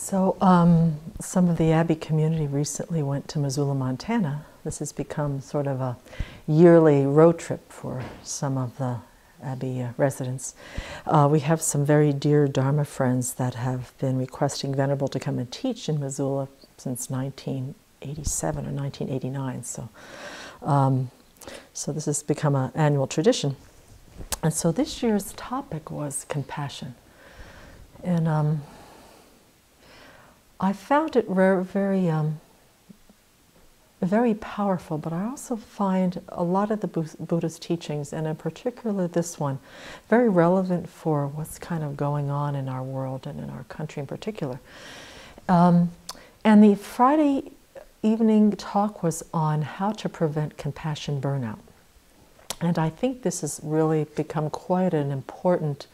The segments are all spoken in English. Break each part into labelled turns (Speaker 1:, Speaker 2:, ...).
Speaker 1: Some of the Abbey community recently went to Missoula, Montana. This has become sort of a yearly road trip for some of the Abbey residents. We have some very dear Dharma friends that have been requesting Venerable to come and teach in Missoula since 1987 or 1989. So this has become an annual tradition. And so this year's topic was compassion. And I found it very powerful, but I also find a lot of the Buddha's teachings, and in particular this one, very relevant for what's kind of going on in our world and in our country in particular. And the Friday evening talk was on how to prevent compassion burnout. And I think this has really become quite an important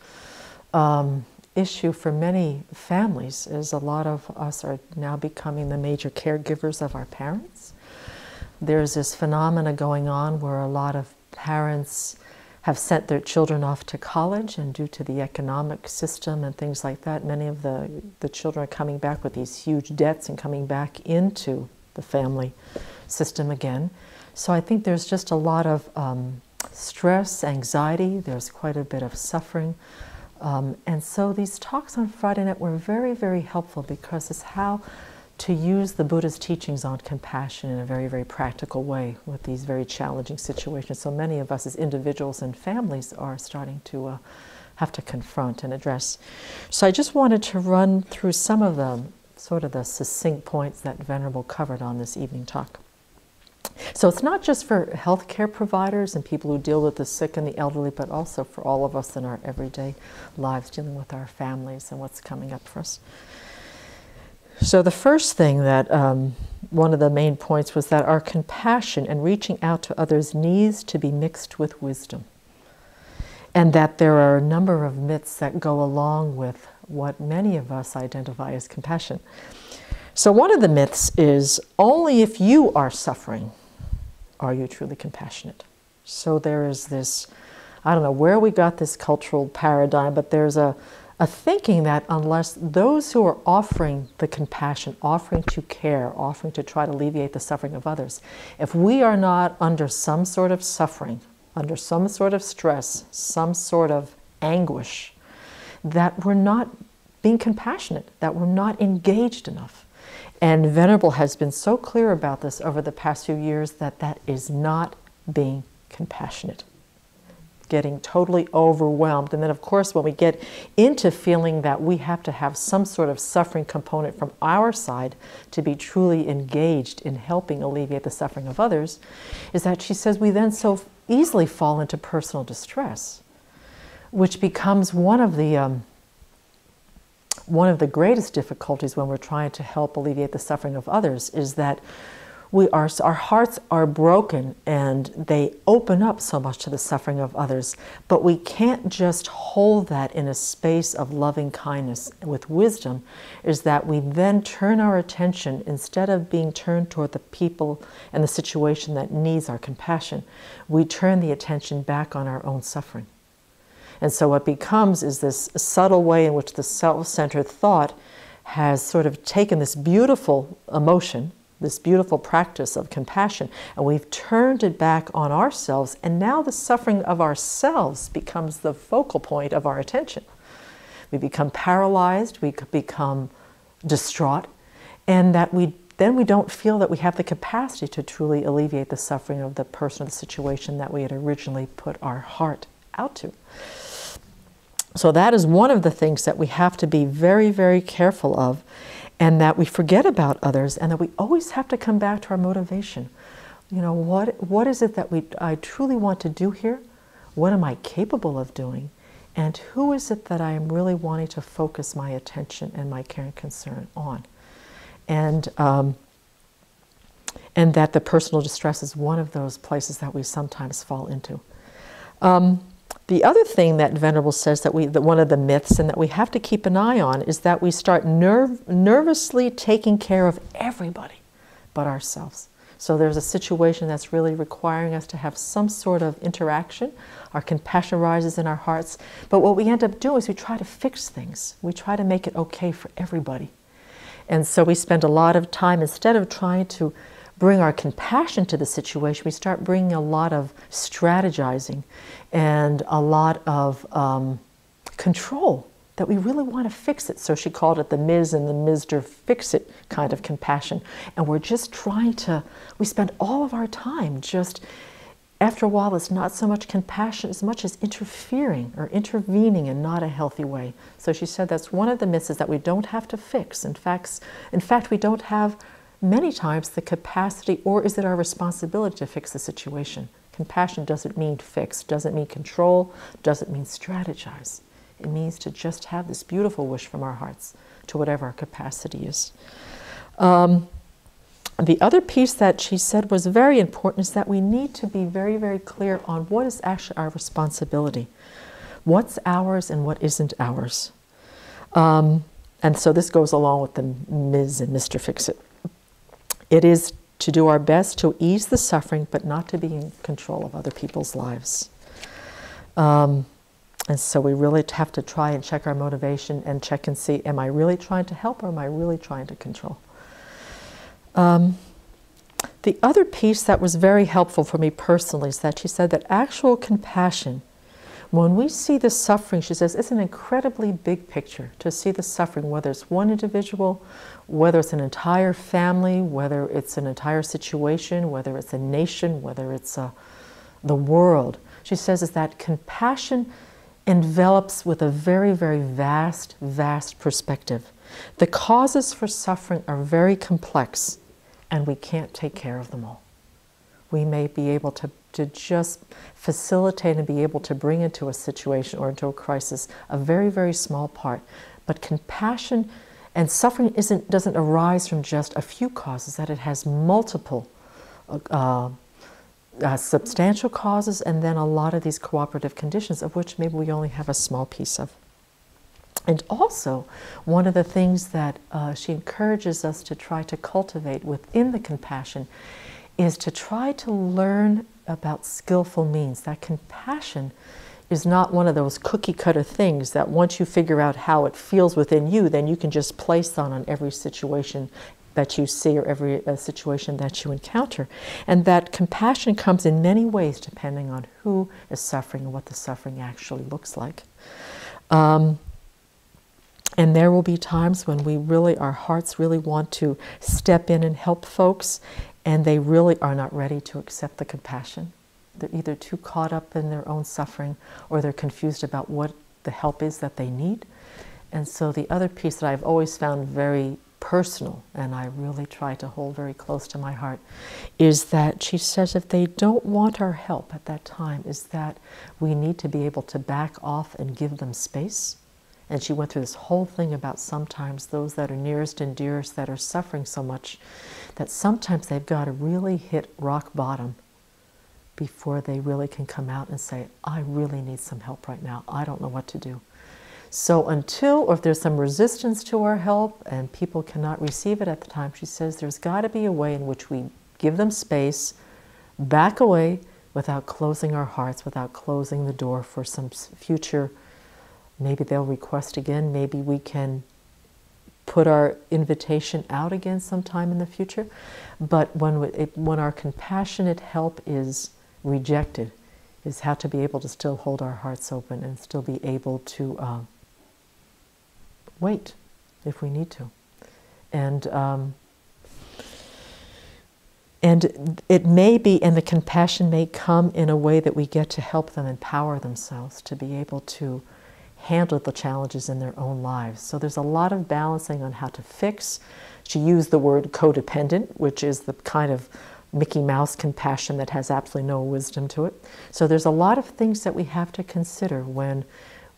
Speaker 1: issue for many families, as a lot of us are now becoming the major caregivers of our parents. There's this phenomena going on where a lot of parents have sent their children off to college, and due to the economic system and things like that, many of the children are coming back with these huge debts and coming back into the family system again. So I think there's just a lot of stress, anxiety, there's quite a bit of suffering. And so these talks on Friday night were very, very helpful, because it's how to use the Buddha's teachings on compassion in a very, very practical way with these very challenging situations. So many of us as individuals and families are starting to have to confront and address. So I just wanted to run through some of the sort of the succinct points that Venerable covered on this evening talk. So it's not just for healthcare providers and people who deal with the sick and the elderly, but also for all of us in our everyday lives, dealing with our families and what's coming up for us. So the first thing that, one of the main points was that our compassion and reaching out to others needs to be mixed with wisdom. And that there are a number of myths that go along with what many of us identify as compassion. So one of the myths is, only if you are suffering are you truly compassionate. So there is this, I don't know where we got this cultural paradigm, but there's a thinking that unless those who are offering the compassion, offering to care, offering to try to alleviate the suffering of others, if we are not under some sort of suffering, under some sort of stress, some sort of anguish, that we're not being compassionate, that we're not engaged enough. And Venerable has been so clear about this over the past few years that that is not being compassionate. Getting totally overwhelmed. And then of course when we get into feeling that we have to have some sort of suffering component from our side to be truly engaged in helping alleviate the suffering of others, is that she says we then so easily fall into personal distress, which becomes one of the greatest difficulties when we're trying to help alleviate the suffering of others, is that our hearts are broken and they open up so much to the suffering of others, but we can't just hold that in a space of loving kindness with wisdom, is that we then turn our attention, instead of being turned toward the people and the situation that needs our compassion, we turn the attention back on our own suffering. And so what becomes is this subtle way in which the self-centered thought has sort of taken this beautiful emotion, this beautiful practice of compassion, and we've turned it back on ourselves, and now the suffering of ourselves becomes the focal point of our attention. We become paralyzed, we become distraught, and that we don't feel that we have the capacity to truly alleviate the suffering of the person or the situation that we had originally put our heart out to. So that is one of the things that we have to be very, very careful of, and that we forget about others, and that we always have to come back to our motivation. You know, what is it that I truly want to do here? What am I capable of doing? And who is it that I am really wanting to focus my attention and my care and concern on? And that the personal distress is one of those places that we sometimes fall into. The other thing that Venerable says that one of the myths and that we have to keep an eye on is that we start nervously taking care of everybody but ourselves. So there's a situation that's really requiring us to have some sort of interaction. Our compassion rises in our hearts. But what we end up doing is we try to fix things. We try to make it okay for everybody. And so we spend a lot of time, instead of trying to bring our compassion to the situation, we start bringing a lot of strategizing and a lot of control, that we really want to fix it. So she called it the Ms. and the Mr. Fix-It kind of compassion. And we're just trying to, we spend all of our time just, after a while, it's not so much compassion as much as interfering or intervening in not a healthy way. So she said that's one of the myths, is that we don't have to fix. In fact, we don't have many times the capacity, or is it our responsibility to fix the situation? Compassion doesn't mean fix, doesn't mean control, doesn't mean strategize. It means to just have this beautiful wish from our hearts to whatever our capacity is. The other piece that she said was very important is that we need to be very, very clear on what is actually our responsibility. What's ours and what isn't ours. And so this goes along with the Ms. and Mr. Fix-It. It is to do our best to ease the suffering, but not to be in control of other people's lives. And so we really have to try and check our motivation and check and see, am I really trying to help or am I really trying to control? The other piece that was very helpful for me personally is that she said that actual compassion, when we see the suffering, she says, it's an incredibly big picture to see the suffering, whether it's one individual, whether it's an entire family, whether it's an entire situation, whether it's a nation, whether it's the world. She says is that compassion envelops with a very, very vast, vast perspective. The causes for suffering are very complex, and we can't take care of them all. We may be able to just facilitate and be able to bring into a situation or into a crisis a very, very small part. But compassion and suffering doesn't arise from just a few causes, that it has multiple substantial causes, and then a lot of these cooperative conditions, of which maybe we only have a small piece of. And also, one of the things that she encourages us to try to cultivate within the compassion is to try to learn about skillful means. That compassion is not one of those cookie-cutter things that once you figure out how it feels within you, then you can just place on every situation that you see or every situation that you encounter. And that compassion comes in many ways depending on who is suffering and what the suffering actually looks like. And there will be times when our hearts really want to step in and help folks, and they really are not ready to accept the compassion. They're either too caught up in their own suffering, or they're confused about what the help is that they need. And so the other piece that I've always found very personal, and I really try to hold very close to my heart, is that she says if they don't want our help at that time, is that we need to be able to back off and give them space. And she went through this whole thing about sometimes those that are nearest and dearest that are suffering so much that sometimes they've got to really hit rock bottom before they really can come out and say, I really need some help right now. I don't know what to do. So until, or if there's some resistance to our help and people cannot receive it at the time, she says there's got to be a way in which we give them space, back away without closing our hearts, without closing the door for some future. Maybe they'll request again. Maybe we can put our invitation out again sometime in the future. But when our compassionate help is rejected, is how to be able to still hold our hearts open and still be able to wait if we need to. And it may be, and the compassion may come in a way that we get to help them empower themselves to be able to handle the challenges in their own lives. So there's a lot of balancing on how to fix. She used the word codependent, which is the kind of Mickey Mouse compassion that has absolutely no wisdom to it. So there's a lot of things that we have to consider when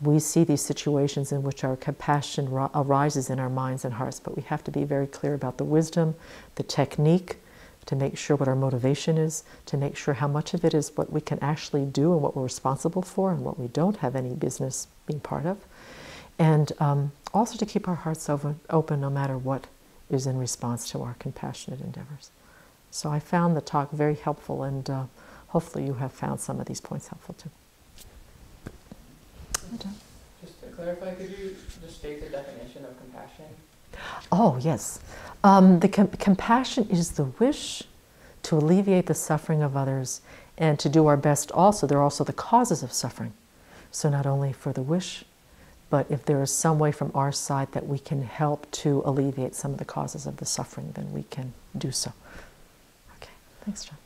Speaker 1: we see these situations in which our compassion arises in our minds and hearts. But we have to be very clear about the wisdom, the technique, to make sure what our motivation is, to make sure how much of it is what we can actually do and what we're responsible for and what we don't have any business being part of. And also to keep our hearts open no matter what is in response to our compassionate endeavors. So I found the talk very helpful, and hopefully you have found some of these points helpful too.
Speaker 2: Just to clarify, could you just state the definition of compassion?
Speaker 1: Oh, yes. Compassion is the wish to alleviate the suffering of others and to do our best also. There are also the causes of suffering. So not only for the wish, but if there is some way from our side that we can help to alleviate some of the causes of the suffering, then we can do so. Okay, thanks, John.